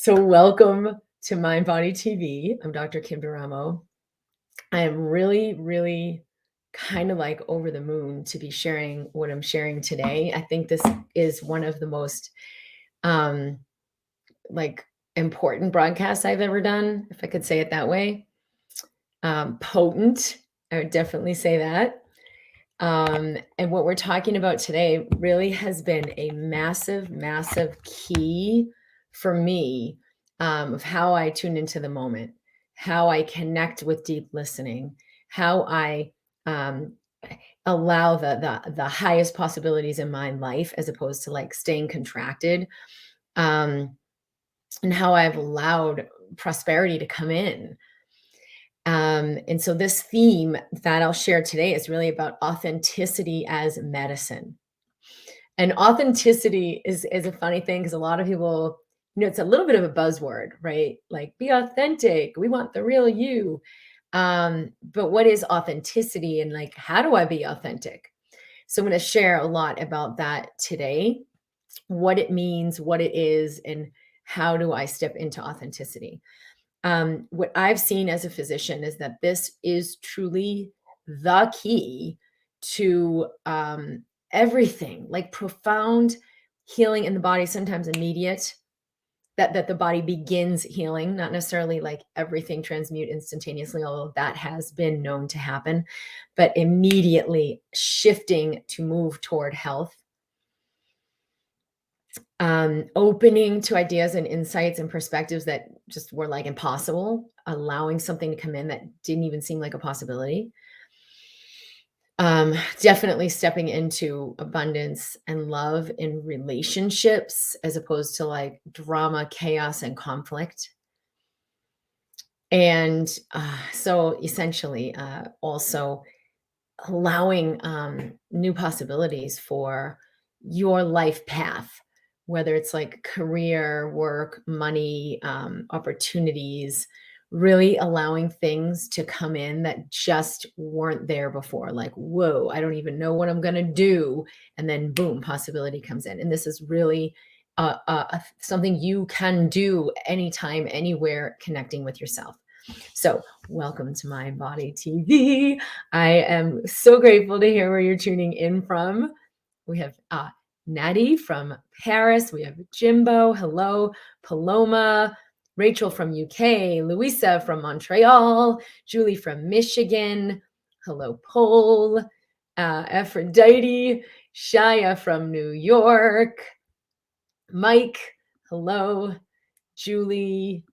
So welcome to MindBody TV. I'm Dr. Kim Duramo. I am really, really kind of like over the moon to be sharing what I'm sharing today. I think this is one of the most um like important broadcasts I've ever done, if I could say it that way. Potent, I would definitely say that. And what we're talking about today really has been a massive, massive key for me of how I tune into the moment, how I connect with deep listening, how I um, allow the highest possibilities in my life as opposed to like staying contracted, um, and how I've allowed prosperity to come in. And so this theme that I'll share today is really about authenticity as medicine. And authenticity is a funny thing because a lot of people, it's a little bit of a buzzword, right? Like be authentic. We want the real you. But what is authenticity and like how do I be authentic? So I'm going to share a lot about that today, what it means, what it is, and how do I step into authenticity. What I've seen as a physician is that this is truly the key to everything, like profound healing in the body, sometimes immediate, that the body begins healing, not necessarily like everything transmute instantaneously, although that has been known to happen, but immediately shifting to move toward health. Opening to ideas and insights and perspectives that just were like impossible, allowing something to come in that didn't even seem like a possibility. Definitely stepping into abundance and love in relationships as opposed to like drama, chaos, and conflict. And so essentially also allowing new possibilities for your life path, whether it's like career, work, money, opportunities, really allowing things to come in that just weren't there before. Like, whoa, I don't even know what I'm going to do. And then boom, possibility comes in. And this is really something you can do anytime, anywhere, connecting with yourself. So welcome to MindBody TV. I am so grateful to hear where you're tuning in from. We have Natty from Paris. We have Jimbo. Hello. Paloma. Rachel from UK. Louisa from Montreal. Julie from Michigan. Hello, Paul. Aphrodite. Shaya from New York. Mike. Hello. Julie.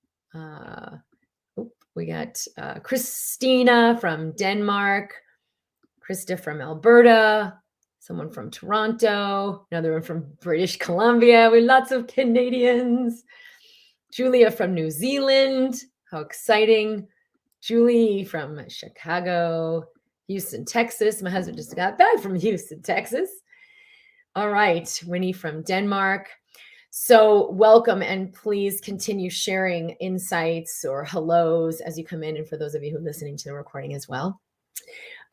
We got Christina from Denmark, Krista from Alberta, someone from Toronto, another one from British Columbia. We have lots of Canadians. Julia from New Zealand. How exciting. Julie from Chicago, Houston, Texas. My husband just got back from Houston, Texas. All right, Winnie from Denmark. So welcome, and please continue sharing insights or hellos as you come in, and for those of you who are listening to the recording as well.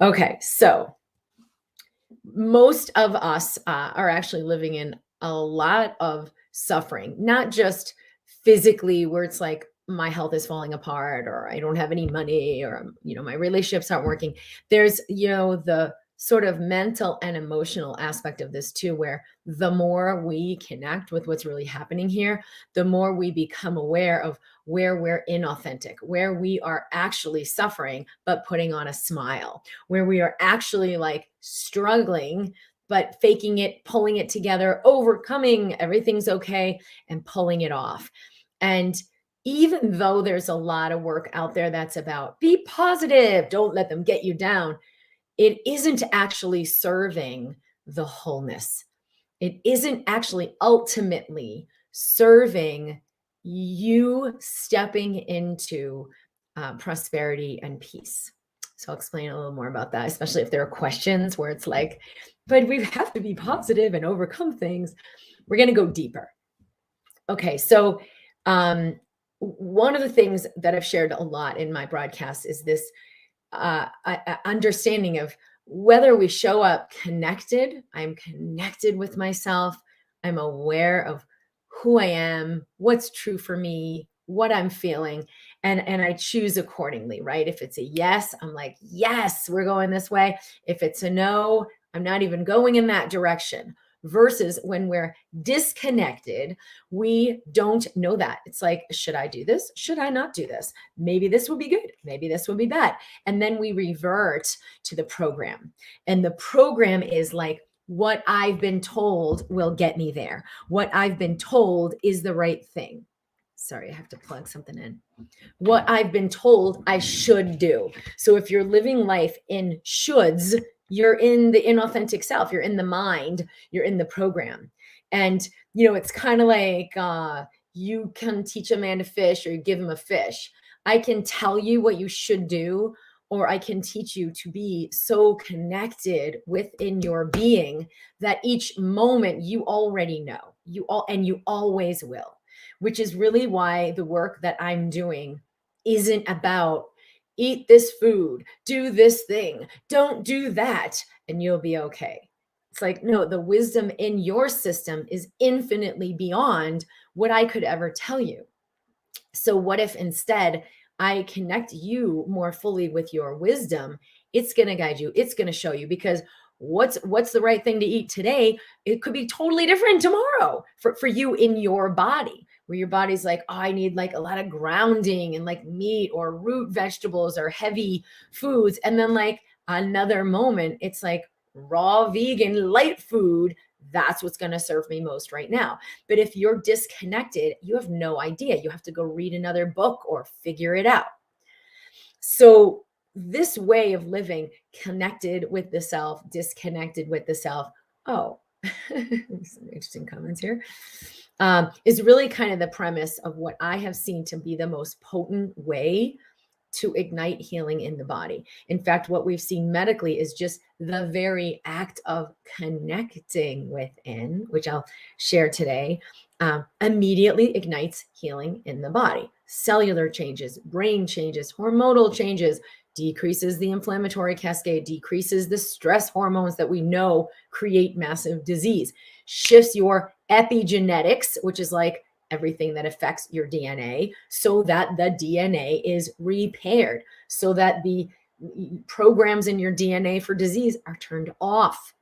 Okay, so most of us are actually living in a lot of suffering, not just physically where it's like my health is falling apart or I don't have any money or my relationships aren't working. There's the sort of mental and emotional aspect of this too, where the more we connect with what's really happening here, the more we become aware of where we're inauthentic, where we are actually suffering but putting on a smile, where we are actually like struggling but faking it, pulling it together, overcoming everything's okay and pulling it off. And even though there's a lot of work out there that's about be positive, don't let them get you down, it isn't actually serving the wholeness. It isn't actually ultimately serving you stepping into prosperity and peace. So I'll explain a little more about that, especially if there are questions where it's like, but we have to be positive and overcome things. We're going to go deeper. Okay, so one of the things that I've shared a lot in my broadcast is this understanding of whether we show up connected, I'm connected with myself, I'm aware of who I am, what's true for me, what I'm feeling, and I choose accordingly, right? If it's a yes, I'm like, yes, we're going this way. If it's a no, I'm not even going in that direction. Versus when we're disconnected, we don't know that. It's like, should I do this? Should I not do this? Maybe this will be good. Maybe this will be bad. And then we revert to the program. And the program is like, what I've been told will get me there. What I've been told is the right thing. Sorry, I have to plug something in. What I've been told I should do. So if you're living life in shoulds, you're in the inauthentic self, you're in the mind, you're in the program. And, it's kind of like you can teach a man to fish or you give him a fish. I can tell you what you should do, or I can teach you to be so connected within your being that each moment you already know, and you always will, which is really why the work that I'm doing isn't about eat this food, do this thing, don't do that, and you'll be okay. It's like, no, the wisdom in your system is infinitely beyond what I could ever tell you. So what if instead I connect you more fully with your wisdom? It's going to guide you. It's going to show you, because what's the right thing to eat today, it could be totally different tomorrow for you in your body, where your body's like, oh, I need like a lot of grounding and like meat or root vegetables or heavy foods. And then like another moment, it's like raw vegan light food. That's what's going to serve me most right now. But if you're disconnected, you have no idea. You have to go read another book or figure it out. So this way of living, connected with the self, disconnected with the self. Oh, some interesting comments here. Is really kind of the premise of what I have seen to be the most potent way to ignite healing in the body. In fact, what we've seen medically is just the very act of connecting within, which I'll share today, immediately ignites healing in the body. Cellular changes, brain changes, hormonal changes, decreases the inflammatory cascade, decreases the stress hormones that we know create massive disease, shifts your epigenetics, which is like everything that affects your DNA, so that the DNA is repaired, so that the programs in your DNA for disease are turned off,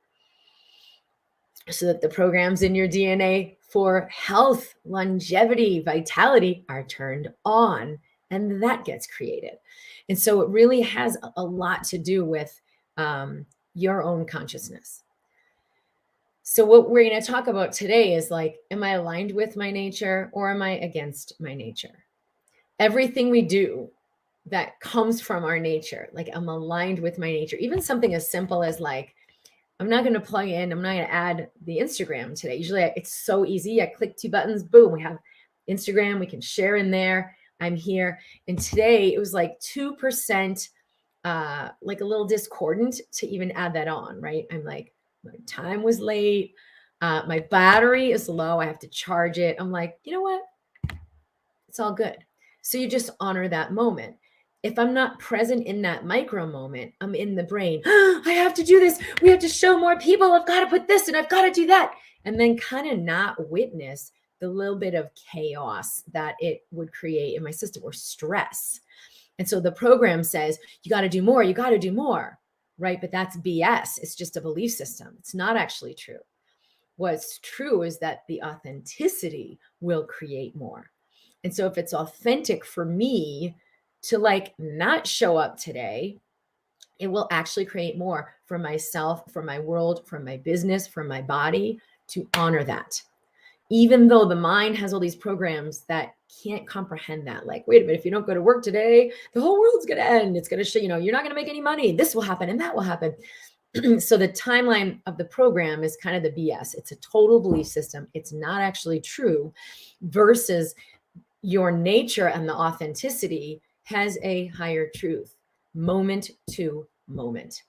so that the programs in your DNA for health, longevity, vitality are turned on, and that gets created. And so it really has a lot to do with your own consciousness. So what we're going to talk about today is like, am I aligned with my nature or am I against my nature? Everything we do that comes from our nature, like I'm aligned with my nature, even something as simple as like, I'm not going to plug in, I'm not going to add the Instagram today. Usually it's so easy. I click 2 buttons, boom, we have Instagram, we can share in there. I'm here. And today it was like 2%, like a little discordant to even add that on, right? I'm like, my time was late. My battery is low. I have to charge it. I'm like, you know what? It's all good. So you just honor that moment. If I'm not present in that micro moment, I'm in the brain. I have to do this. We have to show more people. I've got to put this and I've got to do that. And then kind of not witness the little bit of chaos that it would create in my system, or stress. And so the program says, you got to do more. You got to do more. Right? But that's BS. It's just a belief system. It's not actually true. What's true is that the authenticity will create more. And so if it's authentic for me to like not show up today, it will actually create more for myself, for my world, for my business, for my body, to honor that. Even though the mind has all these programs that can't comprehend that. Like, wait a minute, if you don't go to work today, the whole world's going to end. It's going to show, you're not going to make any money. This will happen and that will happen. So the timeline of the program is kind of the BS. It's a total belief system. It's not actually true, versus your nature and the authenticity has a higher truth, moment to moment.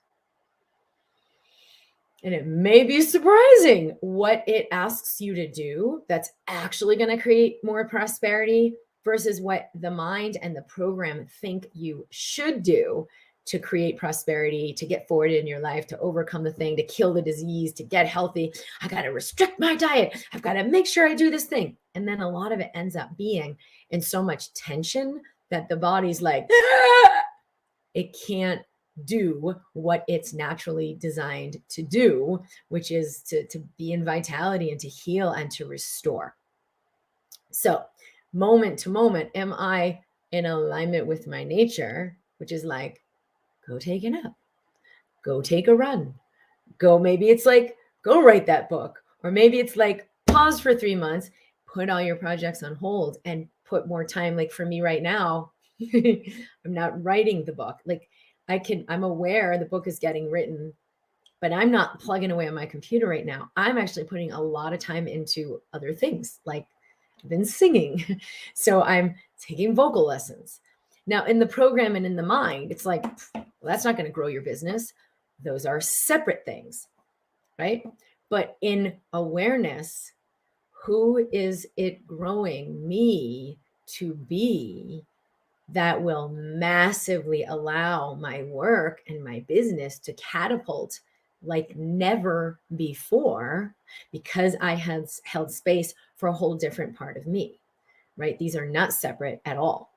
And it may be surprising what it asks you to do that's actually going to create more prosperity versus what the mind and the program think you should do to create prosperity, to get forward in your life, to overcome the thing, to kill the disease, to get healthy. I got to restrict my diet. I've got to make sure I do this thing. And then a lot of it ends up being in so much tension that the body's like, "Ah!" It can't do what it's naturally designed to do, which is to be in vitality and to heal and to restore. So moment to moment, am I in alignment with my nature, which is like, go take a nap, go take a run, go, maybe it's like, go write that book, or maybe it's like, pause for 3 months, put all your projects on hold and put more time. Like for me right now, I'm not writing the book. Like I'm aware the book is getting written, but I'm not plugging away on my computer right now. I'm actually putting a lot of time into other things. Like I've been singing. So I'm taking vocal lessons. Now in the program and in the mind, it's like, well, that's not going to grow your business. Those are separate things, right? But in awareness, who is it growing me to be that will massively allow my work and my business to catapult like never before, because I had held space for a whole different part of me, right? These are not separate at all.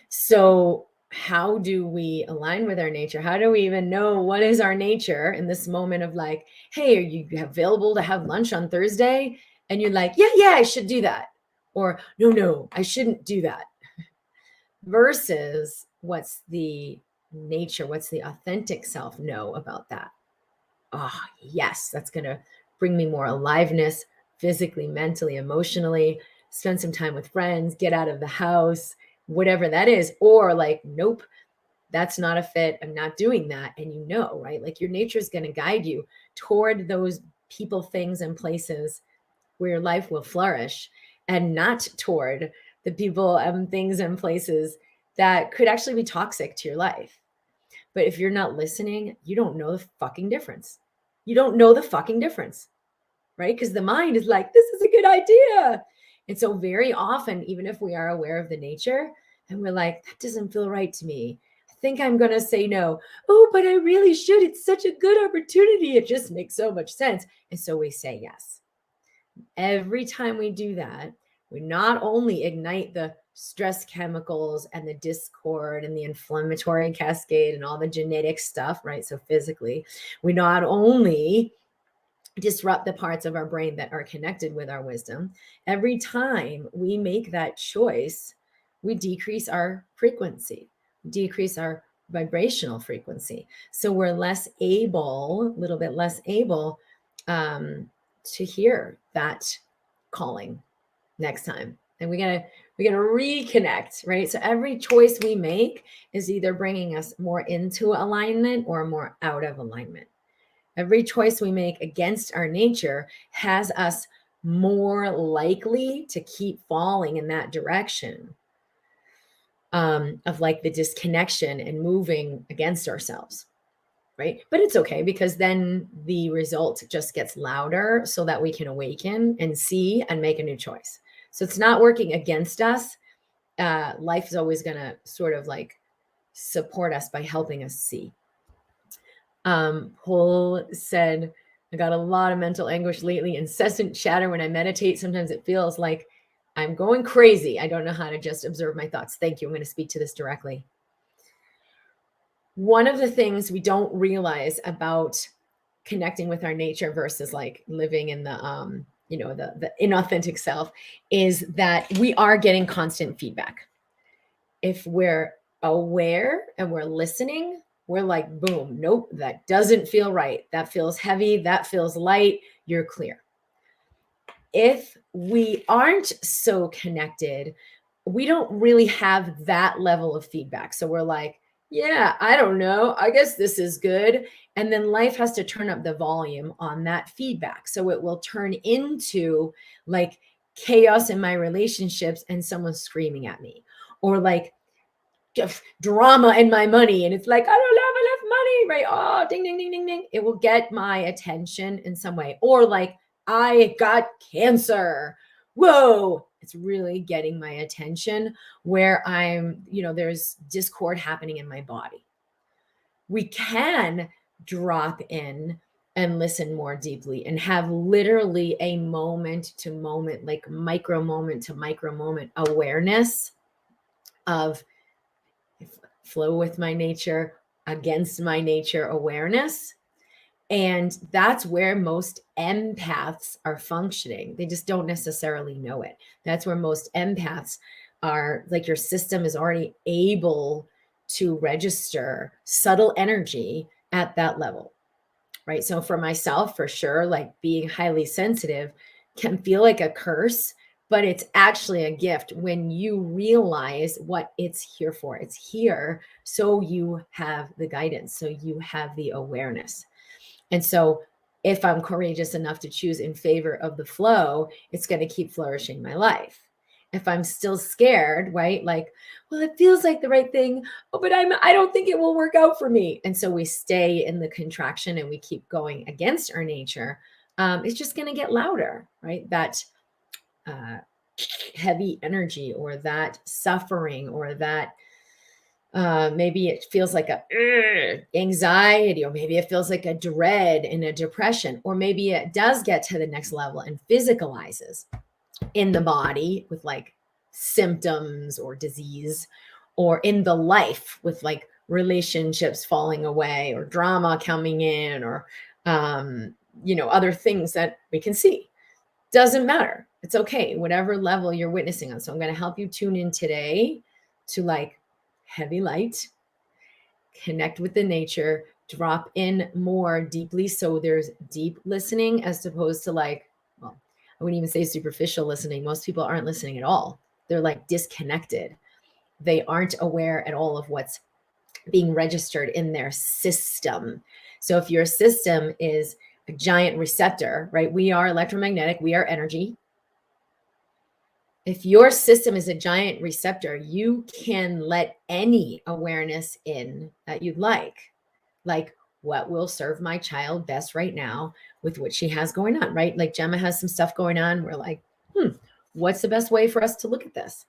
So how do we align with our nature? How do we even know what is our nature in this moment of like, hey, are you available to have lunch on Thursday? And you're like, yeah, I should do that. Or no, I shouldn't do that. Versus what's the nature, what's the authentic self know about that? Oh, yes, that's going to bring me more aliveness, physically, mentally, emotionally, spend some time with friends, get out of the house, whatever that is. Or like, nope, that's not a fit. I'm not doing that. And you know, right? Like your nature is going to guide you toward those people, things, and places where your life will flourish, and not toward the people and things and places that could actually be toxic to your life. But if you're not listening, you don't know the fucking difference. You don't know the fucking difference, right? Because the mind is like, this is a good idea. And so very often, even if we are aware of the nature and we're like, that doesn't feel right to me, I think I'm going to say no. Oh, but I really should. It's such a good opportunity. It just makes so much sense. And so we say yes. Every time we do that, we not only ignite the stress chemicals and the discord and the inflammatory cascade and all the genetic stuff, right? So physically, we not only disrupt the parts of our brain that are connected with our wisdom. Every time we make that choice, we decrease our frequency, decrease our vibrational frequency. So we're less able, a little bit less able to hear that calling next time. And we gotta reconnect, right? So every choice we make is either bringing us more into alignment or more out of alignment. Every choice we make against our nature has us more likely to keep falling in that direction of like the disconnection and moving against ourselves, right? But it's okay, because then the result just gets louder so that we can awaken and see and make a new choice. So it's not working against us. Life is always going to sort of like support us by helping us see. Paul said, I got a lot of mental anguish lately, incessant chatter when I meditate. Sometimes it feels like I'm going crazy. I don't know how to just observe my thoughts. Thank you. I'm going to speak to this directly. One of the things we don't realize about connecting with our nature versus like living in the, the inauthentic self is that we are getting constant feedback. If we're aware and we're listening, we're like, boom, nope, that doesn't feel right. That feels heavy. That feels light. You're clear. If we aren't so connected, we don't really have that level of feedback. So we're like, yeah, I don't know. I guess this is good. And then life has to turn up the volume on that feedback. So it will turn into like chaos in my relationships and someone screaming at me, or like drama in my money. And it's like, I don't have enough money, right? Oh, ding, ding, ding, ding, ding. It will get my attention in some way. Or like, I got cancer. Whoa, it's really getting my attention where I'm, there's discord happening in my body. we can drop in and listen more deeply and have literally a moment to moment, like micro moment to micro moment awareness of flow with my nature, against my nature awareness. And that's where most empaths are functioning. They just don't necessarily know it. That's where most empaths are, like, your system is already able to register subtle energy at that level, right? So for myself, for sure, like being highly sensitive can feel like a curse, but it's actually a gift when you realize what it's here for. It's here so you have the guidance, so you have the awareness. And so if I'm courageous enough to choose in favor of the flow, it's going to keep flourishing my life. If I'm still scared, right? Like, well, it feels like the right thing, but I don't think it will work out for me. And so we stay in the contraction and we keep going against our nature. It's just going to get louder, right? That heavy energy, or that suffering, or that maybe it feels like a anxiety, or maybe it feels like a dread and a depression, or maybe it does get to the next level and physicalizes in the body with like symptoms or disease, or in the life with like relationships falling away or drama coming in, or other things that we can see. Doesn't matter. It's okay, whatever level you're witnessing on. So I'm going to help you tune in today to like heavy light, connect with the nature, drop in more deeply. So there's deep listening as opposed to like, well, I wouldn't even say superficial listening. Most people aren't listening at all. They're like disconnected. They aren't aware at all of what's being registered in their system. So if your system is a giant receptor, right? We are electromagnetic, we are energy. If your system is a giant receptor, you can let any awareness in that you'd like what will serve my child best right now with what she has going on, right? Like Gemma has some stuff going on. We're like, what's the best way for us to look at this?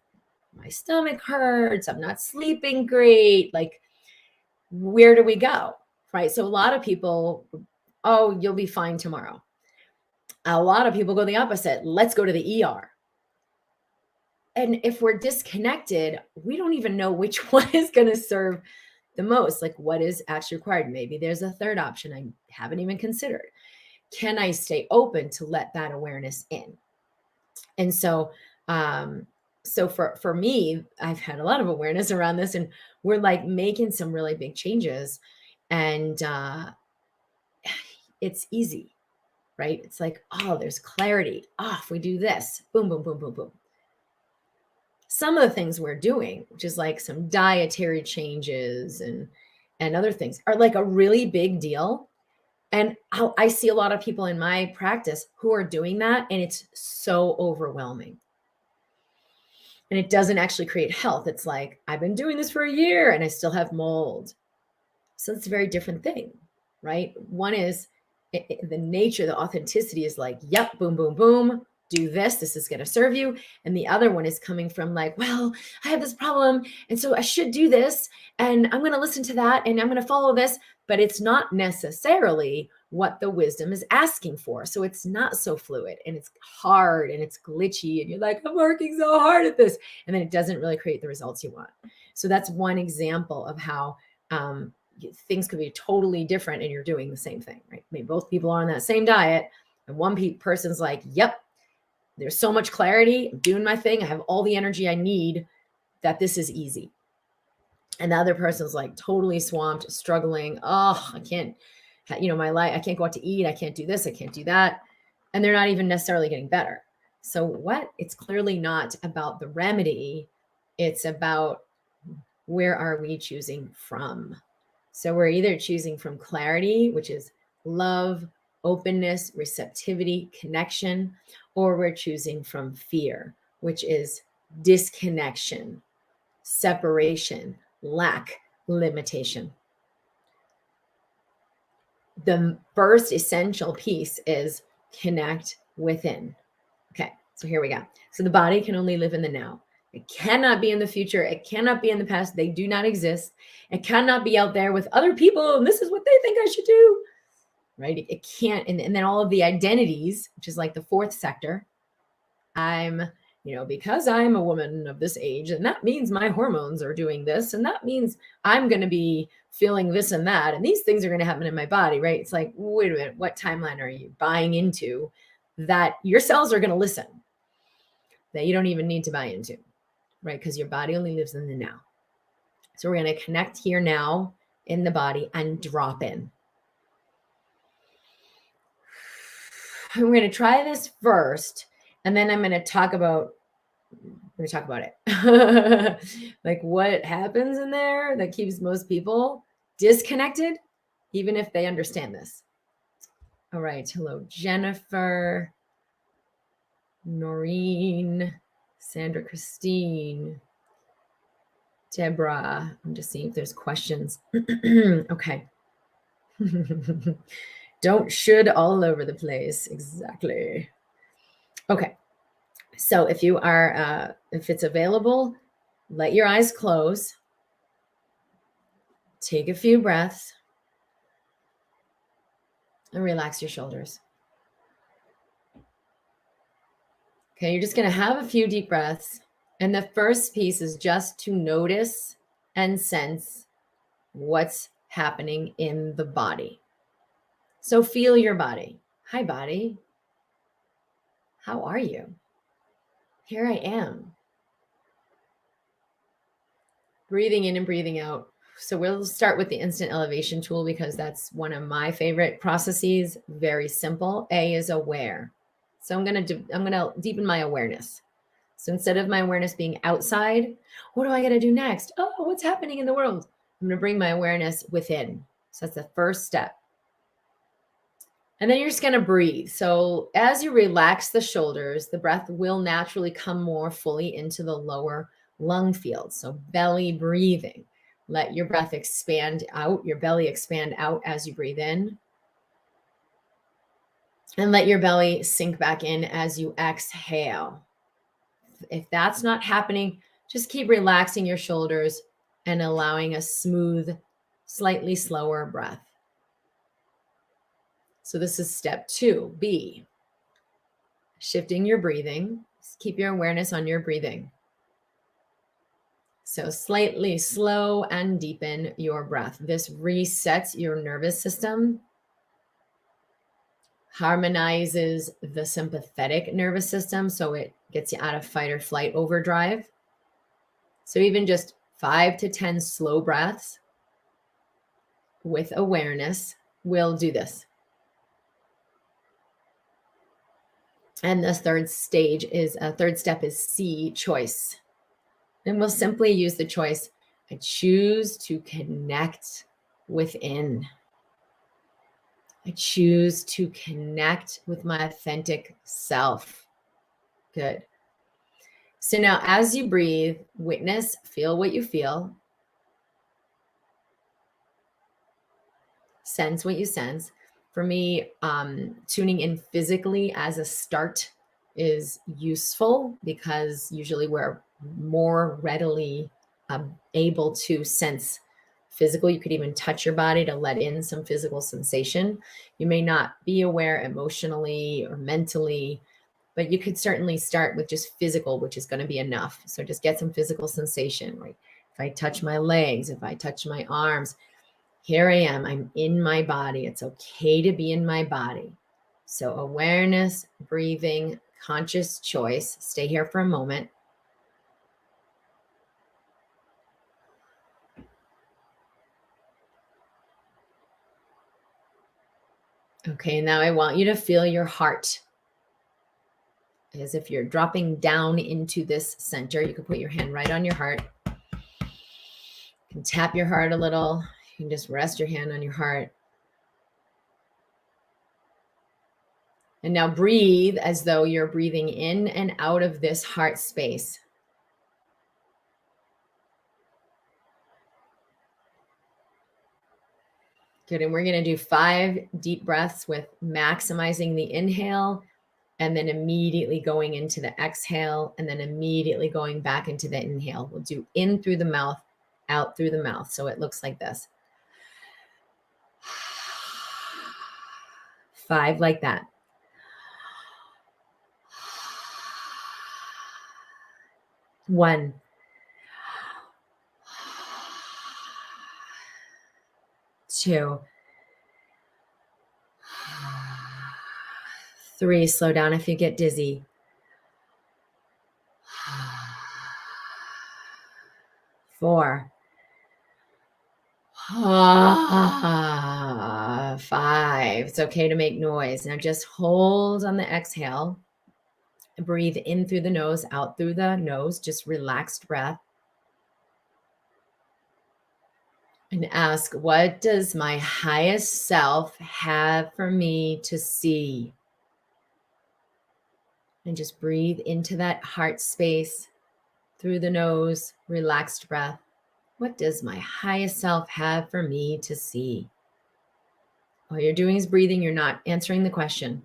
My stomach hurts. I'm not sleeping great. Like, where do we go? Right? So a lot of people, oh, you'll be fine tomorrow. A lot of people go the opposite. Let's go to the ER. And if we're disconnected, we don't even know which one is going to serve the most. Like, what is actually required? Maybe there's a third option I haven't even considered. Can I stay open to let that awareness in? And so, for me, I've had a lot of awareness around this, and we're like making some really big changes, and it's easy, right? It's like, oh, there's clarity. Oh, if we do this, boom, boom, boom, boom, boom. Some of the things we're doing, which is like some dietary changes and other things, are like a really big deal. And I see a lot of people in my practice who are doing that, and it's so overwhelming. And it doesn't actually create health. It's like, I've been doing this for a year and I still have mold. So it's a very different thing, right? One is the nature, the authenticity is like, yep, boom, boom, boom, do this. This is going to serve you. And the other one is coming from like, well, I have this problem, and so I should do this, and I'm going to listen to that, and I'm going to follow this. But it's not necessarily what the wisdom is asking for. So it's not so fluid, and it's hard, and it's glitchy, and you're like, I'm working so hard at this. And then it doesn't really create the results you want. So that's one example of how things could be totally different and you're doing the same thing, right? Maybe both people are on that same diet, and one person's like, yep, there's so much clarity, I'm doing my thing, I have all the energy I need, that this is easy. And the other person's like totally swamped, struggling. Oh, I can't, my life, I can't go out to eat, I can't do this, I can't do that. And they're not even necessarily getting better. So what? It's clearly not about the remedy. It's about, where are we choosing from? So we're either choosing from clarity, which is love, openness, receptivity, connection, or we're choosing from fear, which is disconnection, separation, lack, limitation. The first essential piece is connect within. Okay, so here we go. So the body can only live in the now. It cannot be in the future. It cannot be in the past. They do not exist. It cannot be out there with other people, and this is what they think I should do, right? It can't. And then all of the identities, which is like the fourth sector. I'm, because I'm a woman of this age, and that means my hormones are doing this, and that means I'm going to be feeling this and that, and these things are going to happen in my body, right? It's like, wait a minute, what timeline are you buying into that your cells are going to listen, that you don't even need to buy into, right? Because your body only lives in the now. So we're going to connect here now in the body and drop in. And we're going to try this first, and then I'm going to talk about it. Like what happens in there that keeps most people disconnected, even if they understand this. All right. Hello, Jennifer, Noreen, Sandra, Christine, Deborah. I'm just seeing if there's questions. Okay. Don't should all over the place. Exactly. Okay. So if you are, if it's available, let your eyes close. Take a few breaths and relax your shoulders. Okay, you're just going to have a few deep breaths. And the first piece is just to notice and sense what's happening in the body. So feel your body. Hi, body. How are you? Here I am. Breathing in and breathing out. So we'll start with the instant elevation tool because that's one of my favorite processes. Very simple. A is aware. So I'm going to deepen my awareness. So instead of my awareness being outside, what do I got to do next? Oh, what's happening in the world? I'm going to bring my awareness within. So that's the first step. And then you're just going to breathe. So as you relax the shoulders, the breath will naturally come more fully into the lower lung field. So belly breathing. Let your breath expand out, your belly expand out as you breathe in. And let your belly sink back in as you exhale. If that's not happening, just keep relaxing your shoulders and allowing a smooth, slightly slower breath. So this is step 2, B. Shifting your breathing. Just keep your awareness on your breathing. So slightly slow and deepen your breath. This resets your nervous system, harmonizes the sympathetic nervous system, so it gets you out of fight or flight overdrive. So even just 5 to 10 slow breaths with awareness will do this. And the third step is C, choice. And we'll simply use the choice. I choose to connect within. I choose to connect with my authentic self. Good. So now as you breathe, witness, feel what you feel. Sense what you sense. For me, tuning in physically as a start is useful because usually we're more readily able to sense physical. You could even touch your body to let in some physical sensation. You may not be aware emotionally or mentally, but you could certainly start with just physical, which is going to be enough. So just get some physical sensation, right? If I touch my legs, if I touch my arms, here I am, I'm in my body. It's okay to be in my body. So awareness, breathing, conscious choice. Stay here for a moment. Okay, now I want you to feel your heart as if you're dropping down into this center. You can put your hand right on your heart. You can tap your heart a little. You can just rest your hand on your heart. And now breathe as though you're breathing in and out of this heart space. Good, and we're going to do 5 deep breaths with maximizing the inhale and then immediately going into the exhale, and then immediately going back into the inhale. We'll do in through the mouth, out through the mouth. So it looks like this. 5 like that. 1. 2. 3. Slow down if you get dizzy. 4. 5. It's okay to make noise. Now just hold on the exhale. Breathe in through the nose, out through the nose, just relaxed breath. And ask, what does my highest self have for me to see? And just breathe into that heart space through the nose, relaxed breath. What does my highest self have for me to see? All you're doing is breathing. You're not answering the question.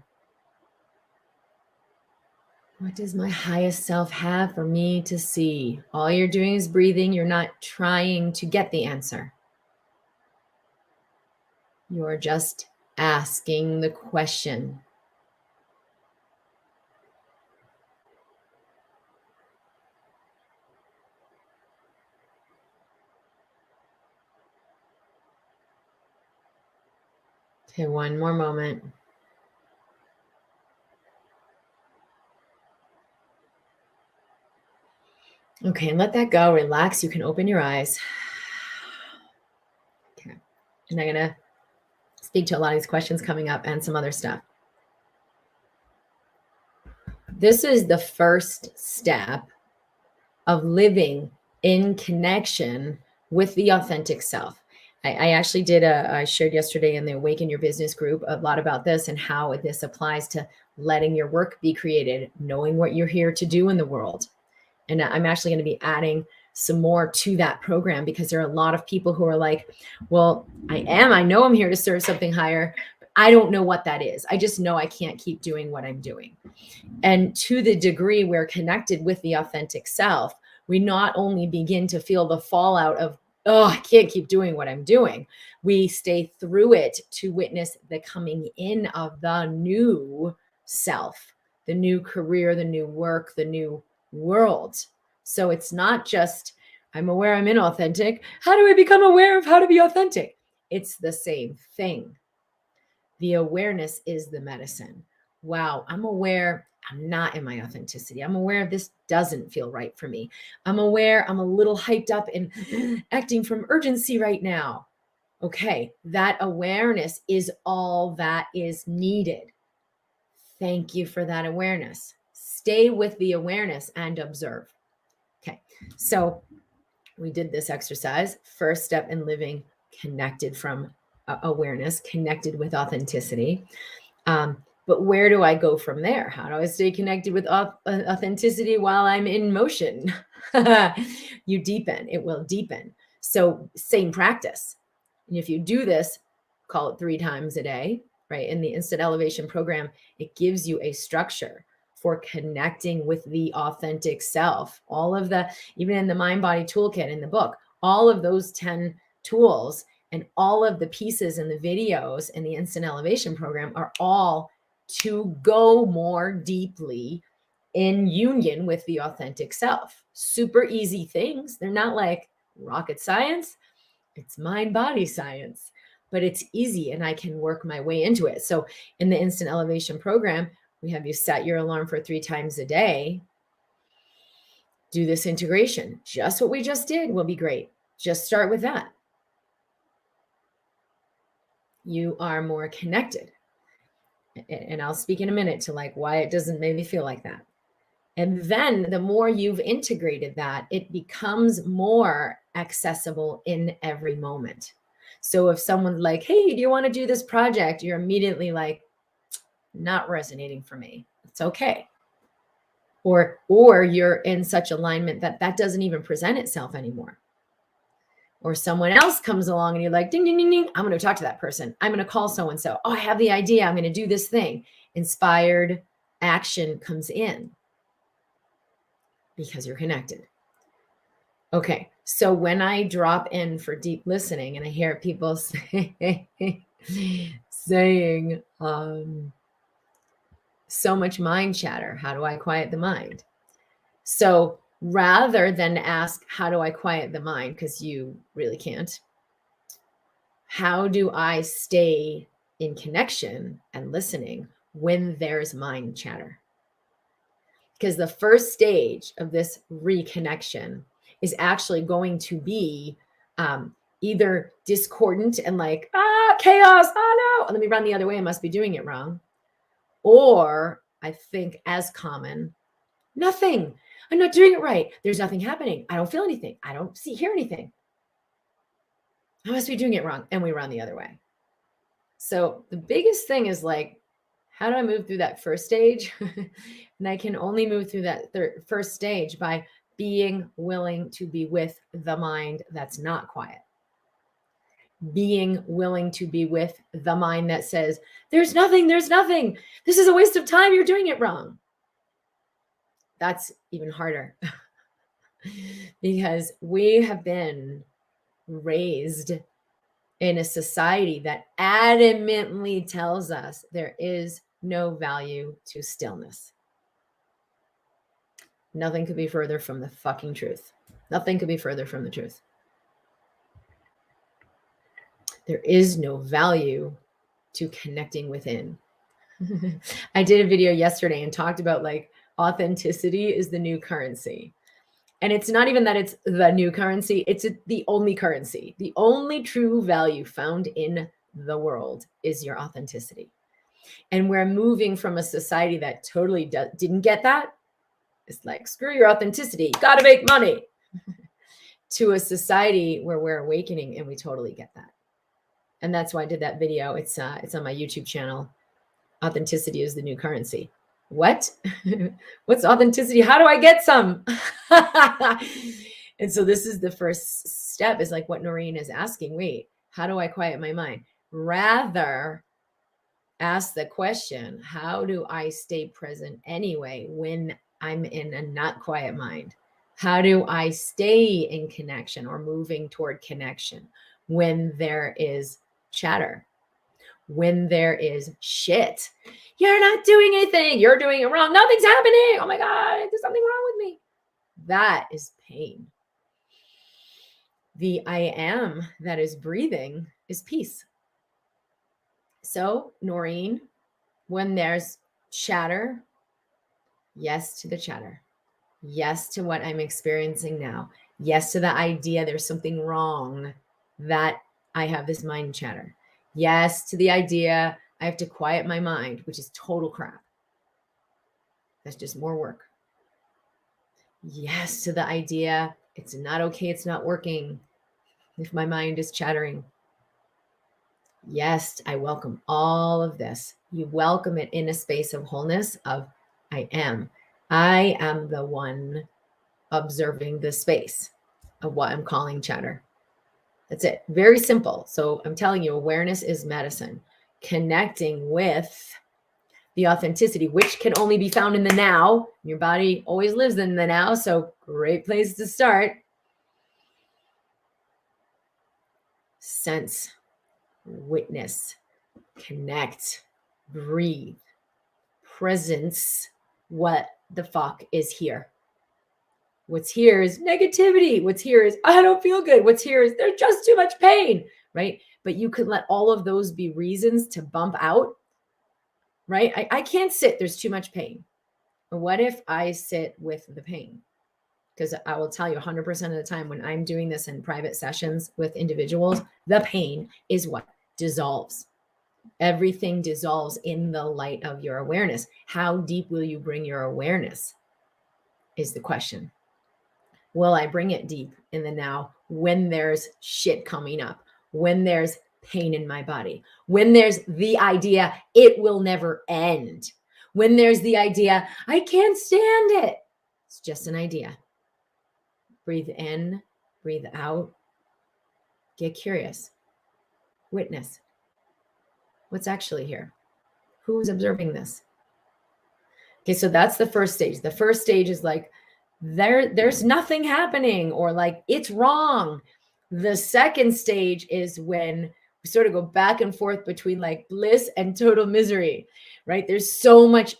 What does my highest self have for me to see? All you're doing is breathing. You're not trying to get the answer. You're just asking the question. Okay, one more moment. Okay, and let that go. Relax. You can open your eyes. Okay. And I'm going to speak to a lot of these questions coming up and some other stuff. This is the first step of living in connection with the authentic self. I actually I shared yesterday in the Awaken Your Business group a lot about this and how this applies to letting your work be created, knowing what you're here to do in the world. And I'm actually going to be adding some more to that program because there are a lot of people who are like, well, I know I'm here to serve something higher, but I don't know what that is. I just know I can't keep doing what I'm doing. And to the degree we're connected with the authentic self, we not only begin to feel the fallout of, oh, I can't keep doing what I'm doing. We stay through it to witness the coming in of the new self, the new career, the new work, the new world. So it's not just, I'm aware I'm inauthentic. How do I become aware of how to be authentic? It's the same thing. The awareness is the medicine. Wow, I'm aware I'm not in my authenticity. I'm aware this doesn't feel right for me. I'm aware I'm a little hyped up and acting from urgency right now. Okay, that awareness is all that is needed. Thank you for that awareness. Stay with the awareness and observe. Okay, so we did this exercise. First step in living connected from awareness, connected with authenticity. But where do I go from there? How do I stay connected with authenticity while I'm in motion? You deepen, it will deepen. So same practice. And if you do this, call it 3 times a day, right? In the Instant Elevation program, it gives you a structure for connecting with the authentic self. All of the, even in the MindBody toolkit in the book, all of those 10 tools and all of the pieces and the videos in the Instant Elevation program are all to go more deeply in union with the authentic self. Super easy things. They're not like rocket science. It's mind-body science, but it's easy and I can work my way into it. So in the Instant Elevation program, we have you set your alarm for 3 times a day. Do this integration. Just what we just did will be great. Just start with that. You are more connected. And I'll speak in a minute to like why it doesn't maybe feel like that. And then the more you've integrated that, it becomes more accessible in every moment. So if someone's like, hey, do you want to do this project? You're immediately like, not resonating for me. It's okay. Or you're in such alignment that doesn't even present itself anymore. Or someone else comes along and you're like, ding, ding, ding, ding. I'm going to talk to that person. I'm going to call so-and-so. Oh, I have the idea. I'm going to do this thing. Inspired, action comes in because you're connected. Okay, so when I drop in for deep listening and I hear people saying so much mind chatter, how do I quiet the mind? So rather than ask, how do I quiet the mind? Because you really can't. How do I stay in connection and listening when there's mind chatter? Because the first stage of this reconnection is actually going to be either discordant and like, chaos, oh no, let me run the other way, I must be doing it wrong. Or I think as common, nothing, I'm not doing it right. There's nothing happening. I don't feel anything. I don't hear anything. I must be doing it wrong. And we run the other way. So the biggest thing is like, how do I move through that first stage? And I can only move through that first stage by being willing to be with the mind that's not quiet. Being willing to be with the mind that says, there's nothing, there's nothing. This is a waste of time. You're doing it wrong. That's even harder because we have been raised in a society that adamantly tells us there is no value to stillness. Nothing could be further from the fucking truth. Nothing could be further from the truth. There is no value to connecting within. I did a video yesterday and talked about like authenticity is the new currency. And it's not even that it's the new currency, it's the only currency. The only true value found in the world is your authenticity. And we're moving from a society that totally didn't get that. It's like, screw your authenticity, you gotta make money. To a society where we're awakening and we totally get that. And that's why I did that video. It's on my YouTube channel. Authenticity is the new currency. What? What's authenticity? How do I get some? And so this is the first step, is like what Noreen is asking. Wait, how do I quiet my mind? Rather ask the question, how do I stay present anyway when I'm in a not quiet mind? How do I stay in connection or moving toward connection when there is chatter? When there is shit, you're not doing anything, you're doing it wrong, nothing's happening, oh my God, there's something wrong with me. That is pain. The I am that is breathing is peace. So, Noreen, when there's chatter, yes to the chatter. Yes to what I'm experiencing now. Yes to the idea there's something wrong that I have this mind chatter. Yes to the idea I have to quiet my mind, which is total crap. That's just more work. Yes to the idea it's not okay, it's not working if my mind is chattering. Yes, I welcome all of this. You welcome it in a space of wholeness of I am. I am the one observing the space of what I'm calling chatter. That's it. Very simple. So I'm telling you, awareness is medicine. Connecting with the authenticity, which can only be found in the now. Your body always lives in the now. So great place to start. Sense, witness, connect, breathe, presence. What the fuck is here? What's here is negativity. What's here is I don't feel good. What's here is there's just too much pain, right? But you could let all of those be reasons to bump out, right? I can't sit. There's too much pain. But what if I sit with the pain? Because I will tell you 100% of the time when I'm doing this in private sessions with individuals, the pain is what dissolves. Everything dissolves in the light of your awareness. How deep will you bring your awareness is the question. Will I bring it deep in the now when there's shit coming up, when there's pain in my body, when there's the idea it will never end, when there's the idea I can't stand it? It's just an idea. Breathe in, breathe out, get curious, witness. What's actually here? Who's observing this? Okay, so that's the first stage. The first stage is like, there's nothing happening, or like it's wrong. The second stage is when we sort of go back and forth between like bliss and total misery, right? There's so much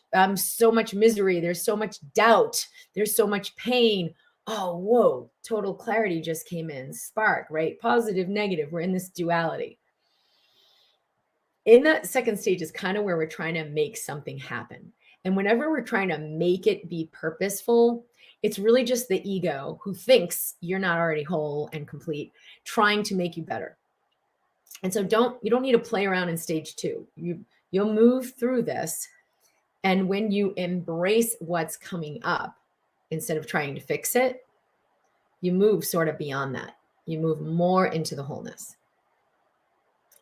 misery. There's so much doubt. There's so much pain. Oh, whoa, total clarity just came in. Spark, right? Positive, negative. We're in this duality. In that second stage is kind of where we're trying to make something happen. And whenever we're trying to make it be purposeful, it's really just the ego who thinks you're not already whole and complete, trying to make you better. And so you don't need to play around in stage 2. You'll move through this. And when you embrace what's coming up, instead of trying to fix it, you move sort of beyond that. You move more into the wholeness.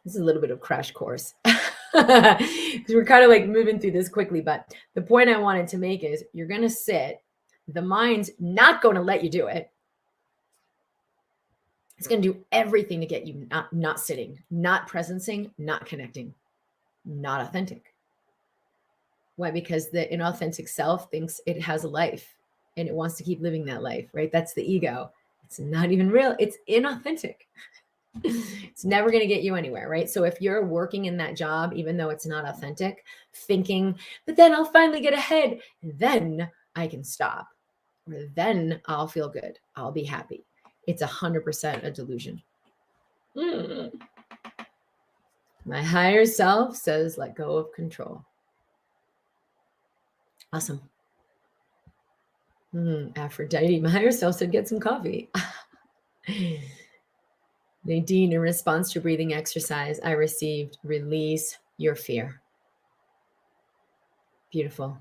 This is a little bit of crash course. Because we're kind of like moving through this quickly. But the point I wanted to make is you're going to sit. The mind's not going to let you do it. It's going to do everything to get you not sitting, not presencing, not connecting, not authentic. Why? Because the inauthentic self thinks it has a life and it wants to keep living that life, right? That's the ego. It's not even real. It's inauthentic. It's never going to get you anywhere, right? So if you're working in that job, even though it's not authentic, thinking, but then I'll finally get ahead, and then I can stop, or then I'll feel good, I'll be happy. It's 100% a delusion. My higher self says, let go of control. Awesome. Aphrodite, my higher self said, get some coffee. Nadine, in response to breathing exercise, I received, release your fear. Beautiful.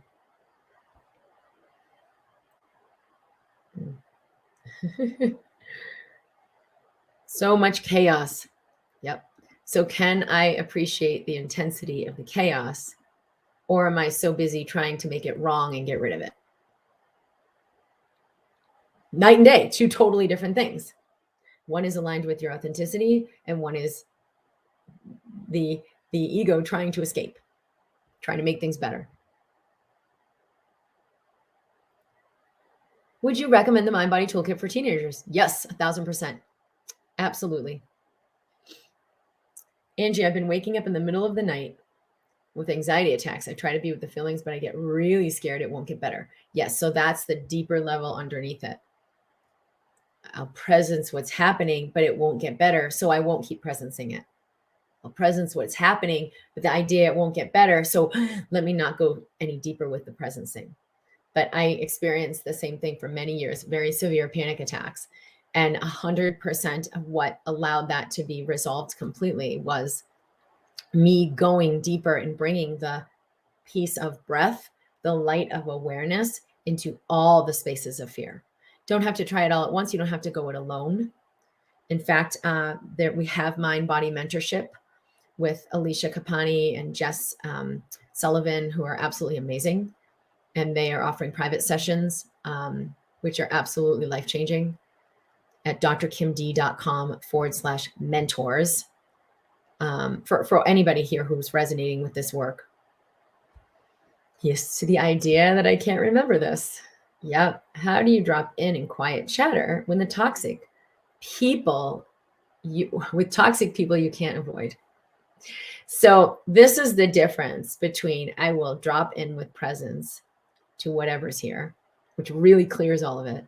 So much chaos. Yep. So can I appreciate the intensity of the chaos, or am I so busy trying to make it wrong and get rid of it? Night and day, 2 totally different things. One is aligned with your authenticity, and one is the ego trying to escape, trying to make things better. Would you recommend the MindBody Toolkit for teenagers? Yes, 1,000%. Absolutely. Angie, I've been waking up in the middle of the night with anxiety attacks. I try to be with the feelings, but I get really scared it won't get better. Yes, so that's the deeper level underneath it. I'll presence what's happening, but it won't get better, so I won't keep presencing it. I'll presence what's happening, but the idea it won't get better, so let me not go any deeper with the presencing. But I experienced the same thing for many years, very severe panic attacks. And 100% of what allowed that to be resolved completely was me going deeper and bringing the piece of breath, the light of awareness into all the spaces of fear. Don't have to try it all at once. You don't have to go it alone. In fact, we have MindBody mentorship with Alicia Capani and Jess Sullivan, who are absolutely amazing. And they are offering private sessions, which are absolutely life-changing, at drkimd.com/mentors. For anybody here who's resonating with this work. Yes, to the idea that I can't remember this. Yep. How do you drop in quiet chatter when the toxic people, with toxic people you can't avoid? So this is the difference between I will drop in with presence to whatever's here, which really clears all of it,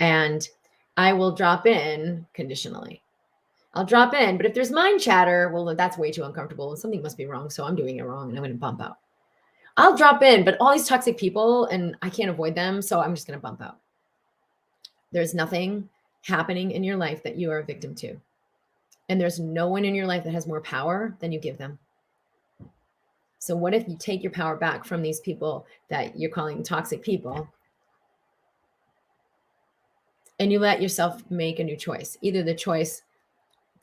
and I will drop in conditionally. I'll drop in, but if there's mind chatter, well, that's way too uncomfortable. Something must be wrong, so I'm doing it wrong, and I'm going to bump out. I'll drop in, but all these toxic people, and I can't avoid them, so I'm just going to bump out. There's nothing happening in your life that you are a victim to. And there's no one in your life that has more power than you give them. So what if you take your power back from these people that you're calling toxic people, and you let yourself make a new choice? Either the choice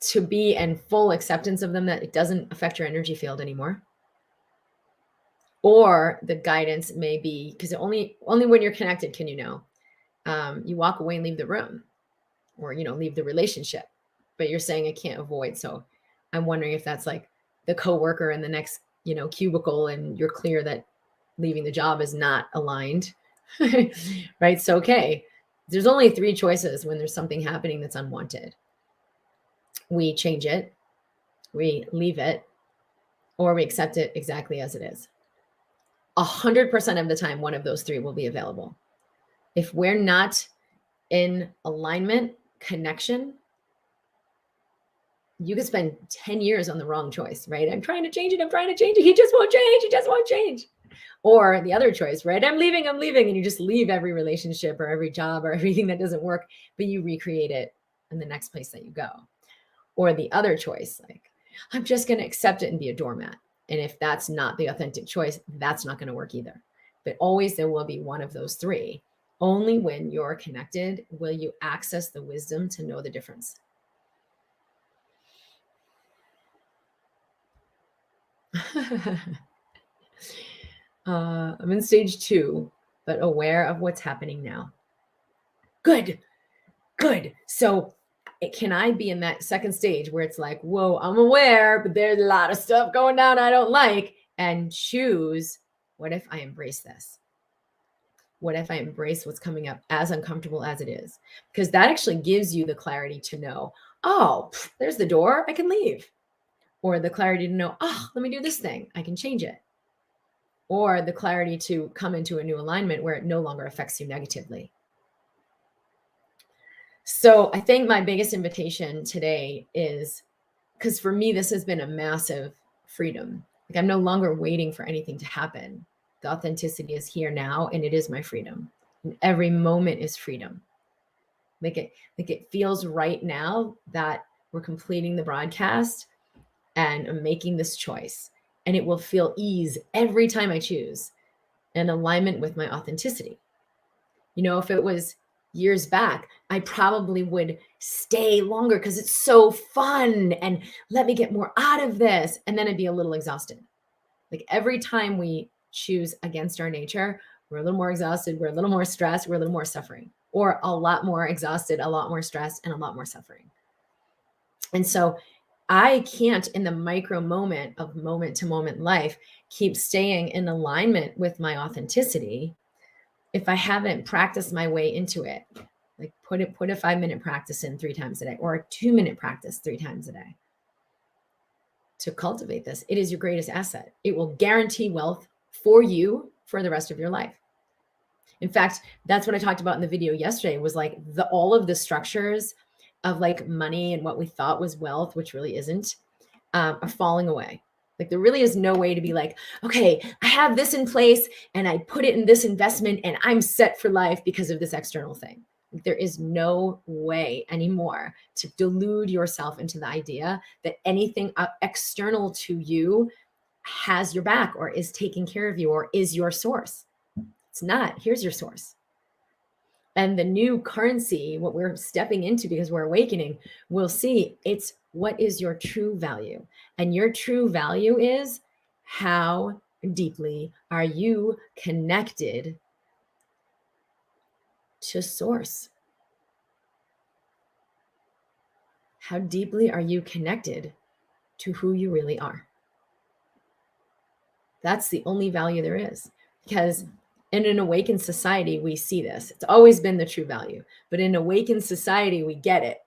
to be in full acceptance of them, that it doesn't affect your energy field anymore, or the guidance may be, because only when you're connected can you know. You walk away and leave the room, or leave the relationship, but you're saying I can't avoid. So I'm wondering if that's like the coworker in the next cubicle, and you're clear that leaving the job is not aligned, right? So, okay, there's only 3 choices when there's something happening that's unwanted. We change it, we leave it, or we accept it exactly as it is. 100% of the time, one of those 3 will be available. If we're not in alignment, connection, you could spend 10 years on the wrong choice, right? I'm trying to change it. I'm trying to change it. He just won't change. He just won't change. Or the other choice, right? I'm leaving. And you just leave every relationship or every job or everything that doesn't work, but you recreate it in the next place that you go. Or the other choice, like, I'm just going to accept it and be a doormat. And if that's not the authentic choice, that's not going to work either. But always there will be one of those 3. Only when you're connected will you access the wisdom to know the difference. I'm in stage 2, but aware of what's happening now. Good. So can I be in that second stage where it's like, whoa, I'm aware, but there's a lot of stuff going down I don't like, and choose, what if I embrace this? What if I embrace what's coming up, as uncomfortable as it is? Because that actually gives you the clarity to know, oh, there's the door, I can leave. Or the clarity to know, oh, let me do this thing, I can change it. Or the clarity to come into a new alignment where it no longer affects you negatively. So I think my biggest invitation today is, because for me, this has been a massive freedom. Like, I'm no longer waiting for anything to happen. The authenticity is here now, and it is my freedom. And every moment is freedom. Like it feels right now that we're completing the broadcast and I'm making this choice. And it will feel ease every time I choose an alignment with my authenticity. You know, if it was years back, I probably would stay longer because it's so fun and let me get more out of this. And then I'd be a little exhausted. Like, every time we choose against our nature, we're a little more exhausted, we're a little more stressed, we're a little more suffering, or a lot more exhausted, a lot more stressed, and a lot more suffering. And so I can't, in the micro moment of moment to moment life, keep staying in alignment with my authenticity if I haven't practiced my way into it. Like, put a 5-minute practice in 3 times a day, or a 2-minute practice 3 times a day to cultivate this. It is your greatest asset. It will guarantee wealth for you for the rest of your life. In fact, that's what I talked about in the video yesterday, was like all of the structures of like money and what we thought was wealth, which really isn't, are falling away. Like, there really is no way to be like, okay, I have this in place and I put it in this investment and I'm set for life because of this external thing. There is no way anymore to delude yourself into the idea that anything external to you has your back or is taking care of you or is your source. It's not. Here's your source. And the new currency, what we're stepping into because we're awakening, we'll see it's what is your true value. And your true value is, how deeply are you connected to source? How deeply are you connected to who you really are? That's the only value there is. Because in an awakened society, we see this. It's always been the true value. But in awakened society, we get it.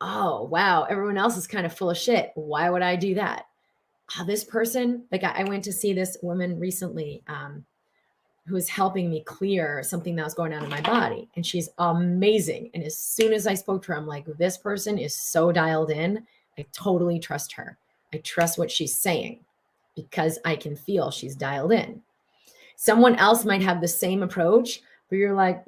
Oh, wow, everyone else is kind of full of shit. Why would I do that? Oh, this person, like, I went to see this woman recently who was helping me clear something that was going on in my body. And she's amazing. And as soon as I spoke to her, I'm like, this person is so dialed in. I totally trust her. I trust what she's saying because I can feel she's dialed in. Someone else might have the same approach, but you're like,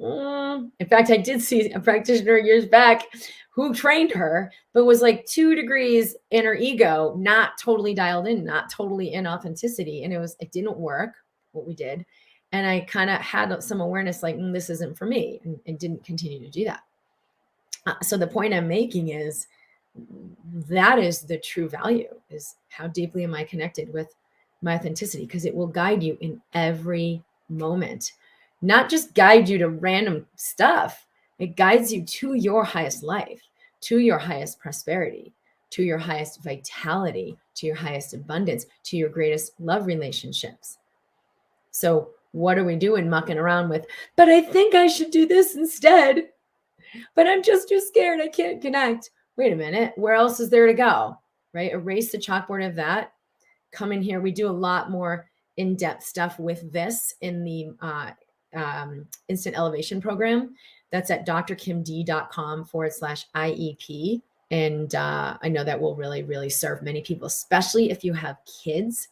In fact, I did see a practitioner years back who trained her, but was like 2 degrees in her ego, not totally dialed in, not totally in authenticity. And it didn't work, what we did. And I kind of had some awareness, like, this isn't for me, and didn't continue to do that. So the point I'm making is that is the true value, is how deeply am I connected with my authenticity? Because it will guide you in every moment, not just guide you to random stuff. It guides you to your highest life, to your highest prosperity, to your highest vitality, to your highest abundance, to your greatest love relationships. So what are we doing mucking around with, but I think I should do this instead, but I'm just too scared. I can't connect. Wait a minute. Where else is there to go? Right? Erase the chalkboard of that. Come in here. We do a lot more in-depth stuff with this in the Instant Elevation program. That's at drkimd.com/IEP. And I know that will really, really serve many people, especially if you have kids.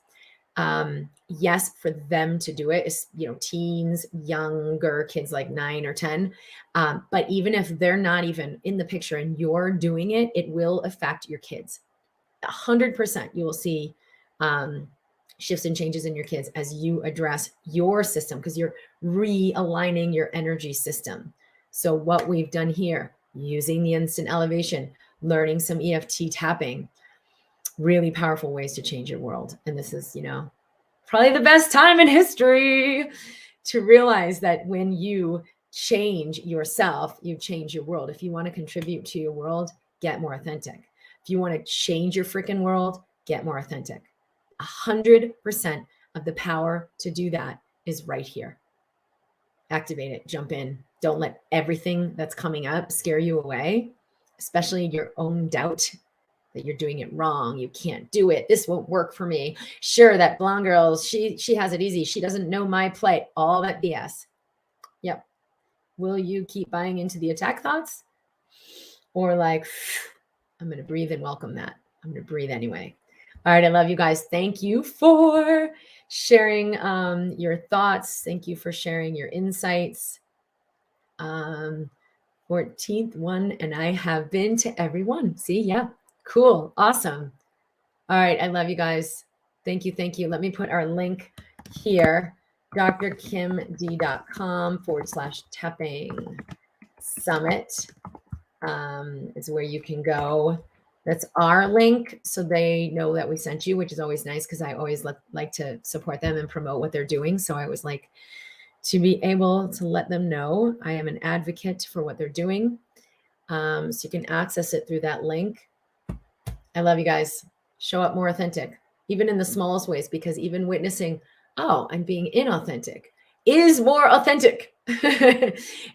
Yes, for them to do it is, teens, younger kids like 9 or 10. But even if they're not even in the picture and you're doing it, it will affect your kids. 100% you will see shifts and changes in your kids as you address your system, because you're realigning your energy system. So what we've done here, using the instant elevation, learning some EFT tapping, really powerful ways to change your world. And this is, probably the best time in history to realize that when you change yourself, you change your world. If you want to contribute to your world, get more authentic. If you want to change your freaking world, get more authentic. 100% of the power to do that is right here. Activate it, jump in. Don't let everything that's coming up scare you away, especially your own doubt that you're doing it wrong. You can't do it. This won't work for me. Sure, that blonde girl, she has it easy. She doesn't know my plight. All that BS. Yep. Will you keep buying into the attack thoughts? Or like, I'm going to breathe and welcome that. I'm going to breathe anyway. All right. I love you guys. Thank you for sharing your thoughts. Thank you for sharing your insights. 14th one. And I have been to every one. See? Yeah. Cool. Awesome. All right. I love you guys. Thank you. Thank you. Let me put our link here. drkimd.com/tapping summit is where you can go. That's our link. So they know that we sent you, which is always nice, because I always like to support them and promote what they're doing. So I always like to be able to let them know I am an advocate for what they're doing. So you can access it through that link. I love you guys. Show up more authentic, even in the smallest ways, because even witnessing, oh, I'm being inauthentic is more authentic,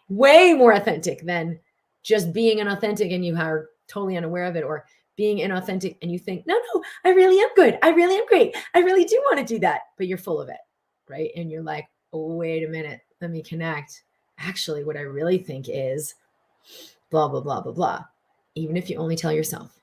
way more authentic than just being inauthentic and you are totally unaware of it, or being inauthentic and you think, no, I really am good. I really am great. I really do want to do that, but you're full of it, right? And you're like, oh, wait a minute, let me connect. Actually, what I really think is blah, blah, blah, blah, blah. Even if you only tell yourself,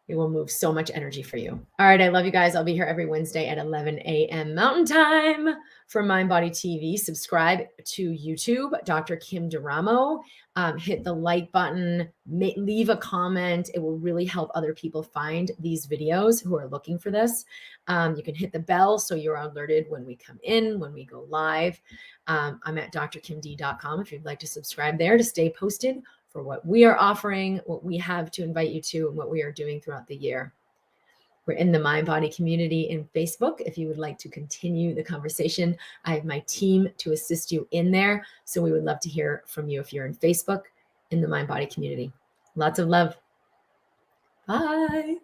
it will move so much energy for you. All right. I love you guys. I'll be here every Wednesday at 11 a.m. Mountain Time for MindBody TV. Subscribe to YouTube, Dr. Kim Duramo. Hit the like button, leave a comment. It will really help other people find these videos who are looking for this. You can hit the bell so you're alerted when we come in, when we go live. I'm at drkimd.com if you'd like to subscribe there to stay posted for what we are offering, what we have to invite you to, and what we are doing throughout the year. We're in the MindBody community in Facebook. If you would like to continue the conversation, I have my team to assist you in there. So we would love to hear from you if you're in Facebook in the MindBody community. Lots of love. Bye.